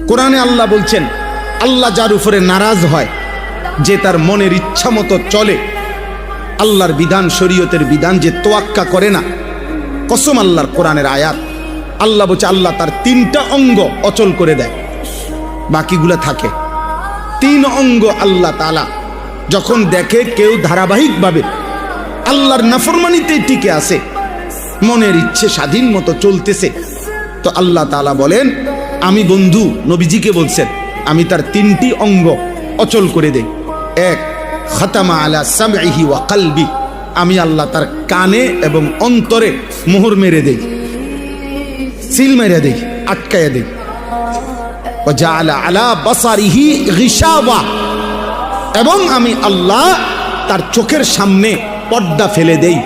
কোরআনে আল্লাহ বলছেন, আল্লাহ যার উপরে নারাজ হয়, যে তার মনের ইচ্ছা মতো চলে, আল্লাহর বিধান শরীয়তের বিধান যে তোয়াক্কা করে না, কসম আল্লাহর কোরআনের আয়াত, আল্লাহ বলছে আল্লাহ তার 3টা অঙ্গ অচল করে দেয়, বাকিগুলা থাকে। 3 অঙ্গ আল্লাহ তাআলা যখন দেখে কেউ ধারাবাহিকভাবে আল্লাহর নাফরমানিতে টিকে আছে, মনের ইচ্ছে স্বাধীন মতো চলতেছে, তো আল্লাহ তাআলা বলেন, আমি বন্ধু নবীজিকে বলছেন, আমি তার 3টি অঙ্গ অচল করে দেই। 1, খাতামা আলা সামঈহি ওয়া কলবি, আমি আল্লাহ তার কানে এবং অন্তরে মোহর মেরে দেই, সিল মেরে দেই, আটকায়া দেই। ওয়া জাআলা আলা বাসারিহি গিশাওয়া, এবং আমি আল্লাহ তার চোখের সামনে পর্দা ফেলে দেই।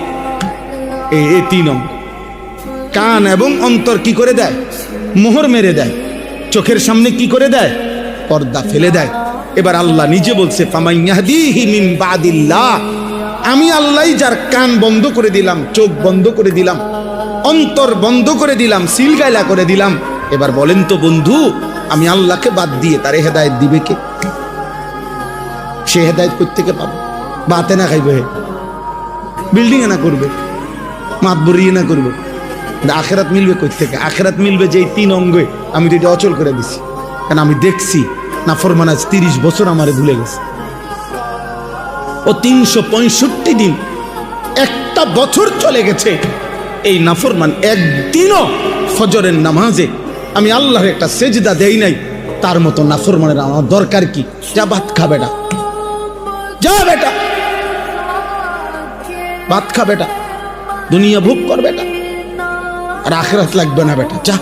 এই 3 অঙ্গ, কান এবং অন্তর কি করে দেয়? মোহর মেরে দেয়। চোখের সামনে কি করে দেয়? পর্দা ফেলে দেয়। এবার আল্লাহ নিজে বলছে, ফামান ইয়াহদিহি মিন বাদিল্লাহ, আমি আল্লাহই যার কান বন্ধ করে দিলাম, চোখ বন্ধ করে দিলাম, অন্তর বন্ধ করে দিলাম, সিলগাইলা করে দিলাম। এবার বলেন তো বন্ধু, আমি আল্লাহকে বাদ দিয়ে তারে হেদায়েত দিবে কে? সে হেদায়েত কই থেকে পাবে? বাতে না খাইবে, বিল্ডিং এ না করবে, মাতবরি না করবে, আখেরাত মিলবে কই থেকে? আখেরাত মিলবে যে 3 অঙ্গে আমি তো এটা অচল করে দিছি। কারণ আমি দেখছি নাফরমান আজ 30 বছর আমারে ভুলে গেছে। ও 365 দিন, 1টা বছর চলে গেছে, এই নাফরমান একদিনও ফজরের নামাজে আমি আল্লাহর একটা সেজদা দেই নাই। তার মতো নাফরমানের আমার দরকার কি? যা ভাত খা বেটা, যা বেটা, ভাত খা বেটা, দুনিয়া ভোগ কর বেটা, আর আখিরাত লাগবে না বেটা, যা।